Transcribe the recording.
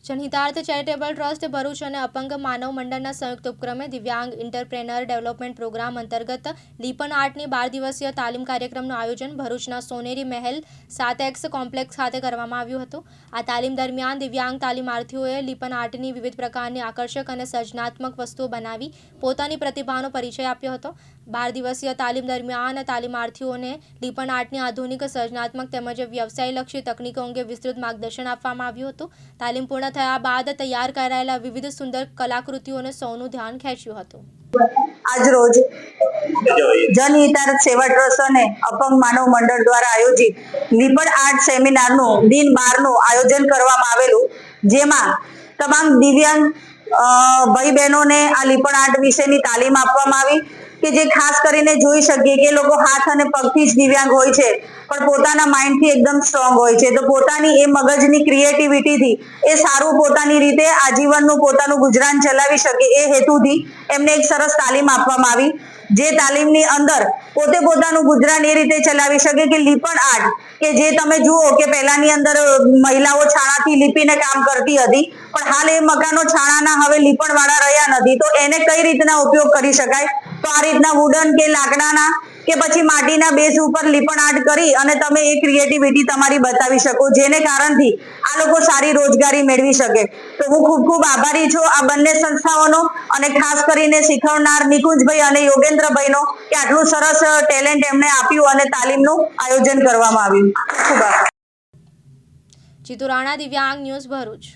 જનહિતાર્થ charitable trust Bharuch અને અપંગ માનવ મંડળના સંયુક્ત ઉપક્રમે દિવ્યાંગ એન્ટરપ્રેનર ડેવલપમેન્ટ પ્રોગ્રામ અંતર્ગત લીપન આર્ટની 12 દિવસીય તાલીમ કાર્યક્રમનું આયોજન ભરૂચના સોનેરી મહેલ 7X કોમ્પ્લેક્સ ખાતે કરવામાં આવ્યું હતું। આ તાલીમ દરમિયાન દિવ્યાંગ તાલીમાર્થીઓએ લીપન આર્ટની વિવિધ પ્રકારની આકર્ષક અને સર્જનાત્મક વસ્તુઓ બનાવી પોતાની પ્રતિભાનો પરિચય આપ્યો હતો। 12 દિવસીય તાલીમ દરમિયાન તાલીમાર્થીઓને લીપન આર્ટની આધુનિક સર્જનાત્મક તેમજ વ્યવસાયલક્ષી તકનીકો અંગે વિસ્તૃત માર્ગદર્શન આપવામાં આવ્યું હતું। તાલીમ પૂર્ણ થયા બાદ તૈયાર કરાયેલા વિવિધ સુંદર કલાકૃતિઓને સૌનું ધ્યાન ખેંચ્યું હતું। આજ રોજ જનહિતાર્થ સેવા ટ્રસ્ટ અને અપંગ માનવ મંડળ દ્વારા આયોજિત લીપન આર્ટ સેમિનારનું દિન 12નું આયોજન કરવામાં આવેલું, જેમાં તમામ દિવ્યાંગ ભાઈ બહેનોને આ લીપન આર્ટ વિશેની તાલીમ આપવામાં આવી કે જે ખાસ કરીને જોઈ શકીએ કે લોકો હાથ અને પગથી જ દિવ્યાંગ હોય છે પણ પોતાના માઇન્ડથી એકદમ સ્ટ્રોંગ હોય છે, તો પોતાની એ મગજની ક્રિએટિવિટીથી એ સારું પોતાની રીતે આજીવનનું પોતાનું ગુજરાન ચલાવી શકે એ હેતુથી એમને એક સરસ તાલીમ આપવામાં આવી। જે તાલીમની અંદર પોતે પોતાનું ગુજરાન એ રીતે ચલાવી શકે કે લીપન આર્ટ કે જે તમે જુઓ કે પહેલાની અંદર મહિલાઓ છાણાથી લીપીને કામ કરતી હતી, પણ હાલ એ મકાનો છાણાના હવે લીપણ વાળા રહ્યા નથી, તો એને કઈ રીતના ઉપયોગ કરી શકાય, તો આ રીતના વુડન કે લાકડાના કે પછી માટીના બેઝ ઉપર લીપણ આર્ટ કરી અને તમે એ ક્રિએટિવિટી તમારી બતાવી શકો, જેને કારણથી આ લોકો સારી રોજગારી મેળવી શકે। તો હું ખૂબ ખૂબ આભારી છું આ બંને સંસ્થાઓનો અને ખાસ કરીને શીખવનાર નિકુંજભાઈ અને યોગેન્દ્રભાઈનો કે આટલું સરસ ટેલેન્ટ એમને આપ્યું અને તાલીમનું આયોજન કરવામાં આવ્યું। ખૂબ આભાર। જીતુ રાણા, દિવ્યાંગ ન્યૂઝ, ભરૂચ।